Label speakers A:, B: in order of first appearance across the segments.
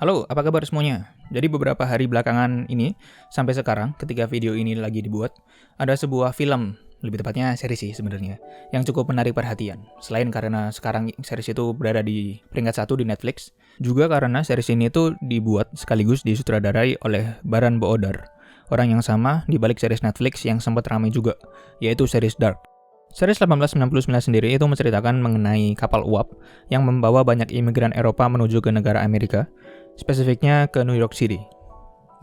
A: Halo, apa kabar semuanya? Jadi beberapa hari belakangan ini, sampai sekarang ketika video ini lagi dibuat, ada sebuah film, lebih tepatnya series sih sebenarnya, yang cukup menarik perhatian. Selain karena sekarang series itu berada di peringkat 1 di Netflix, juga karena series ini tuh dibuat sekaligus disutradarai oleh Baran Bo Odar, orang yang sama di balik series Netflix yang sempat ramai juga, yaitu series Dark. Series 1899 sendiri itu menceritakan mengenai kapal uap yang membawa banyak imigran Eropa menuju ke negara Amerika, spesifiknya ke New York City.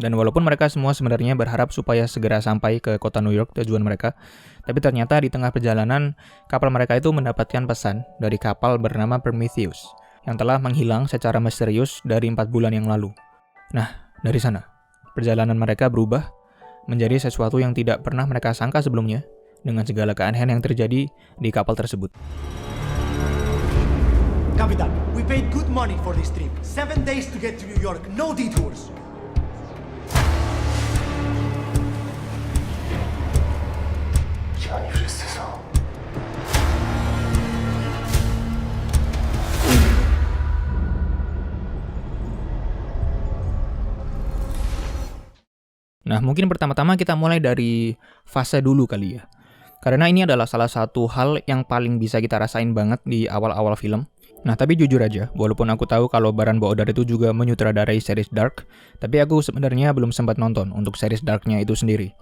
A: Dan walaupun mereka semua sebenarnya berharap supaya segera sampai ke kota New York tujuan mereka, tapi ternyata di tengah perjalanan, kapal mereka itu mendapatkan pesan dari kapal bernama Prometheus, yang telah menghilang secara misterius dari 4 bulan yang lalu. Nah, dari sana, perjalanan mereka berubah menjadi sesuatu yang tidak pernah mereka sangka sebelumnya, dengan segala keanehan yang terjadi di kapal tersebut.
B: Kapitan, we paid good money for this trip. 7 days to get to New York, no detours.
C: Gdzie oni wszyscy są?
A: Nah, mungkin pertama-tama kita mulai dari fase dulu kali ya. Karena ini adalah salah satu hal yang paling bisa kita rasain banget di awal-awal film. Nah, tapi jujur aja, walaupun aku tahu kalau Baran Bo Odar itu juga menyutradarai series Dark, tapi aku sebenarnya belum sempat nonton untuk series Dark-nya itu sendiri.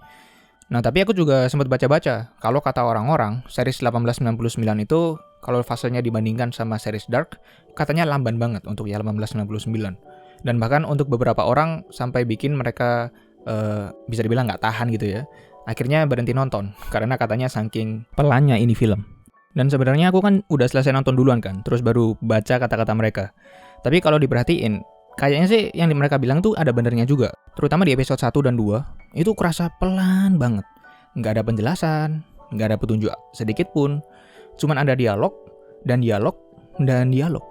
A: Nah, tapi aku juga sempat baca-baca, kalau kata orang-orang, series 1899 itu, kalau fasenya dibandingkan sama series Dark, katanya lamban banget untuk 1899. Dan bahkan untuk beberapa orang, sampai bikin mereka bisa dibilang nggak tahan gitu ya. Akhirnya berhenti nonton, karena katanya saking pelannya ini film. Dan sebenarnya aku kan udah selesai nonton duluan kan, terus baru baca kata-kata mereka. Tapi kalau diperhatiin, kayaknya sih yang mereka bilang tuh ada benernya juga. Terutama di episode 1 dan 2, itu kerasa pelan banget. Nggak ada penjelasan, nggak ada petunjuk sedikit pun. Cuman ada dialog, dan dialog, dan dialog.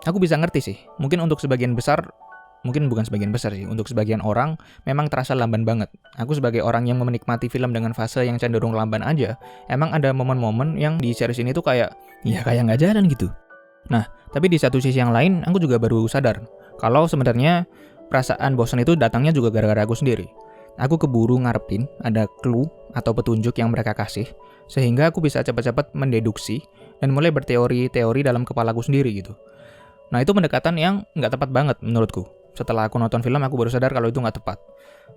A: Aku bisa ngerti sih, mungkin untuk sebagian besar, mungkin bukan sebagian besar sih, untuk sebagian orang memang terasa lamban banget. Aku sebagai orang yang menikmati film dengan fase yang cenderung lamban aja, emang ada momen-momen yang di series ini tuh kayak nggak jalan gitu. Nah, tapi di satu sisi yang lain, aku juga baru sadar kalau sebenarnya perasaan bosan itu datangnya juga gara-gara aku sendiri. Aku keburu ngarepin ada clue atau petunjuk yang mereka kasih, sehingga aku bisa cepat-cepat mendeduksi dan mulai berteori-teori dalam kepalaku sendiri gitu. Nah, itu pendekatan yang nggak tepat banget menurutku. Setelah aku nonton film, aku baru sadar kalau itu nggak tepat.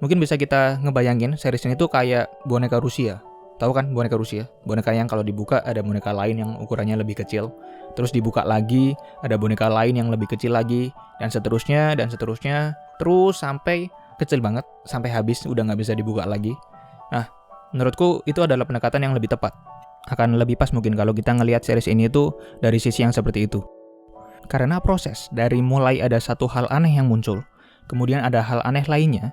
A: Mungkin bisa kita ngebayangin series ini tuh kayak boneka Rusia. Tahu kan boneka Rusia? Boneka yang kalau dibuka ada boneka lain yang ukurannya lebih kecil. Terus dibuka lagi, ada boneka lain yang lebih kecil lagi. Dan seterusnya, terus sampai kecil banget, sampai habis udah nggak bisa dibuka lagi. Nah, menurutku itu adalah pendekatan yang lebih tepat. Akan lebih pas mungkin kalau kita ngelihat series ini tuh dari sisi yang seperti itu. Karena proses dari mulai ada satu hal aneh yang muncul, kemudian ada hal aneh lainnya,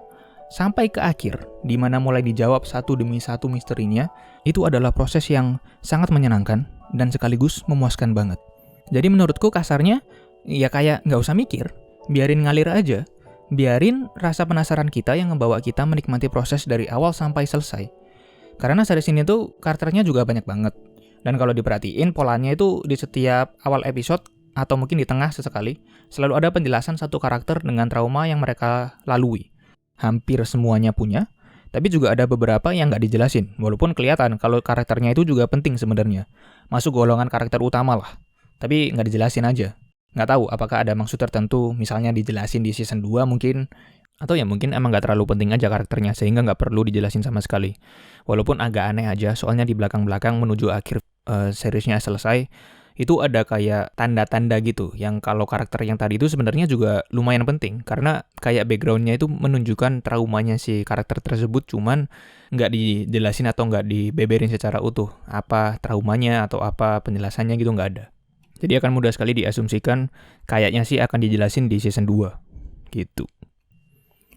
A: sampai ke akhir, di mana mulai dijawab satu demi satu misterinya, itu adalah proses yang sangat menyenangkan dan sekaligus memuaskan banget. Jadi menurutku kasarnya, ya kayak nggak usah mikir, biarin ngalir aja, biarin rasa penasaran kita yang ngebawa kita menikmati proses dari awal sampai selesai. Karena series ini tuh karakternya juga banyak banget, dan kalau diperhatiin polanya itu di setiap awal episode, atau mungkin di tengah sesekali, selalu ada penjelasan satu karakter dengan trauma yang mereka lalui. Hampir semuanya punya, tapi juga ada beberapa yang nggak dijelasin, walaupun kelihatan kalau karakternya itu juga penting sebenarnya. Masuk golongan karakter utama lah, tapi nggak dijelasin aja. Nggak tahu apakah ada maksud tertentu, misalnya dijelasin di season 2 mungkin, atau ya mungkin emang nggak terlalu penting aja karakternya, sehingga nggak perlu dijelasin sama sekali. Walaupun agak aneh aja, soalnya di belakang-belakang menuju akhir seriesnya selesai, itu ada kayak tanda-tanda gitu, yang kalau karakter yang tadi itu sebenarnya juga lumayan penting, karena kayak background-nya itu menunjukkan traumanya si karakter tersebut, cuman nggak dijelasin atau nggak dibeberin secara utuh, apa traumanya atau apa penjelasannya gitu nggak ada. Jadi akan mudah sekali diasumsikan, kayaknya sih akan dijelasin di season 2, gitu.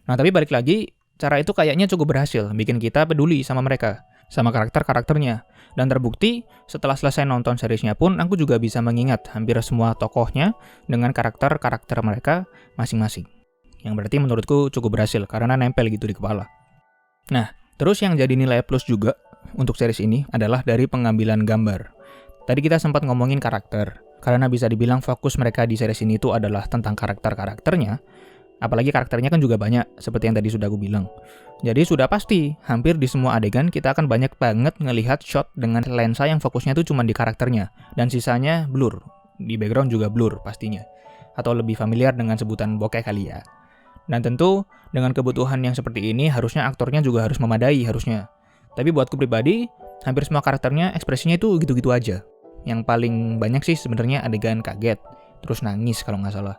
A: Nah tapi balik lagi, cara itu kayaknya cukup berhasil, bikin kita peduli sama mereka, sama karakter-karakternya. Dan terbukti, setelah selesai nonton seriesnya pun, aku juga bisa mengingat hampir semua tokohnya dengan karakter-karakter mereka masing-masing. Yang berarti menurutku cukup berhasil, karena nempel gitu di kepala. Nah, terus yang jadi nilai plus juga untuk series ini adalah dari pengambilan gambar. Tadi kita sempat ngomongin karakter, karena bisa dibilang fokus mereka di series ini itu adalah tentang karakter-karakternya. Apalagi karakternya kan juga banyak, seperti yang tadi sudah aku bilang. Jadi sudah pasti, hampir di semua adegan kita akan banyak banget ngelihat shot dengan lensa yang fokusnya tuh cuma di karakternya, dan sisanya blur. Di background juga blur pastinya. Atau lebih familiar dengan sebutan bokeh kali ya. Dan tentu, dengan kebutuhan yang seperti ini, harusnya aktornya juga harus memadai harusnya. Tapi buatku pribadi, hampir semua karakternya ekspresinya itu gitu-gitu aja. Yang paling banyak sih sebenarnya adegan kaget, terus nangis kalau nggak salah.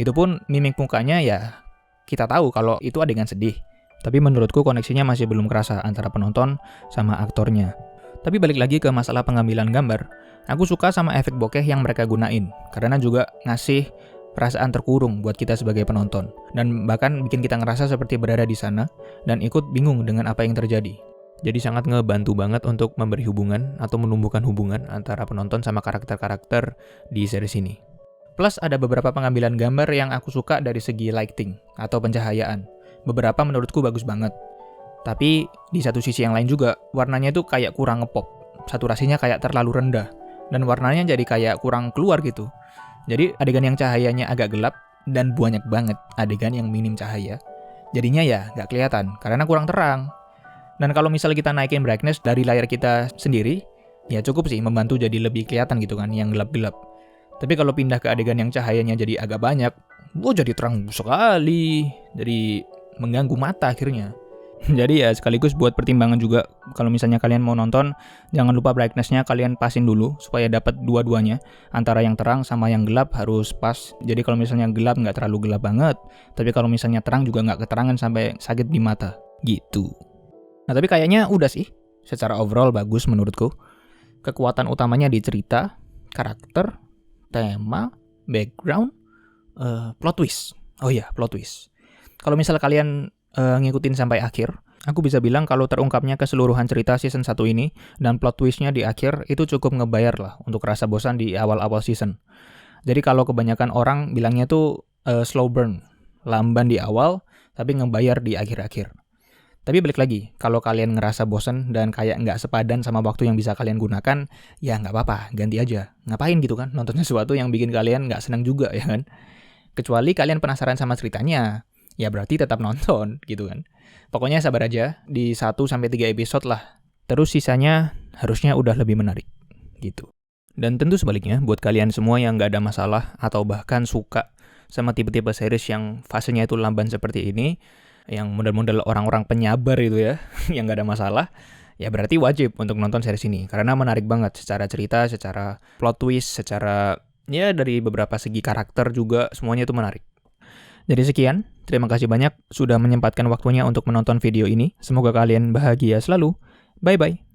A: Itu pun mimik mukanya ya kita tahu kalau itu adegan sedih. Tapi menurutku koneksinya masih belum kerasa antara penonton sama aktornya. Tapi balik lagi ke masalah pengambilan gambar, aku suka sama efek bokeh yang mereka gunain. Karena juga ngasih perasaan terkurung buat kita sebagai penonton. Dan bahkan bikin kita ngerasa seperti berada di sana dan ikut bingung dengan apa yang terjadi. Jadi sangat ngebantu banget untuk memberi hubungan atau menumbuhkan hubungan antara penonton sama karakter-karakter di series ini. Plus ada beberapa pengambilan gambar yang aku suka dari segi lighting atau pencahayaan. Beberapa menurutku bagus banget. Tapi di satu sisi yang lain juga, warnanya itu kayak kurang ngepop. Saturasinya kayak terlalu rendah. Dan warnanya jadi kayak kurang keluar gitu. Jadi adegan yang cahayanya agak gelap dan banyak banget adegan yang minim cahaya. Jadinya ya nggak kelihatan karena kurang terang. Dan kalau misalnya kita naikin brightness dari layar kita sendiri, ya cukup sih membantu jadi lebih kelihatan gitu kan, yang gelap-gelap. Tapi kalau pindah ke adegan yang cahayanya jadi agak banyak, jadi terang sekali, jadi mengganggu mata akhirnya. Jadi ya sekaligus buat pertimbangan juga, kalau misalnya kalian mau nonton, jangan lupa brightness-nya kalian pasin dulu, supaya dapat dua-duanya, antara yang terang sama yang gelap harus pas. Jadi kalau misalnya gelap nggak terlalu gelap banget, tapi kalau misalnya terang juga nggak keterangan sampai sakit di mata, gitu. Nah tapi kayaknya udah sih, secara overall bagus menurutku. Kekuatan utamanya di cerita, karakter, tema, background, plot twist. Oh iya, plot twist. Kalau misalnya kalian ngikutin sampai akhir, aku bisa bilang kalau terungkapnya keseluruhan cerita season 1 ini dan plot twistnya di akhir itu cukup ngebayar lah untuk rasa bosan di awal-awal season. Jadi kalau kebanyakan orang bilangnya tuh slow burn, lamban di awal tapi ngebayar di akhir-akhir. Tapi balik lagi, kalau kalian ngerasa bosan dan kayak nggak sepadan sama waktu yang bisa kalian gunakan, ya nggak apa-apa, ganti aja. Ngapain gitu kan, nonton sesuatu yang bikin kalian nggak senang juga ya kan. Kecuali kalian penasaran sama ceritanya, ya berarti tetap nonton gitu kan. Pokoknya sabar aja, di 1-3 episode lah. Terus sisanya harusnya udah lebih menarik gitu. Dan tentu sebaliknya, buat kalian semua yang nggak ada masalah atau bahkan suka sama tipe-tipe series yang fasenya itu lamban seperti ini, yang model-model orang-orang penyabar itu ya, yang gak ada masalah, ya berarti wajib untuk nonton series ini. Karena menarik banget secara cerita, secara plot twist, secara ya dari beberapa segi karakter juga, semuanya itu menarik. Jadi sekian, terima kasih banyak sudah menyempatkan waktunya untuk menonton video ini. Semoga kalian bahagia selalu. Bye-bye.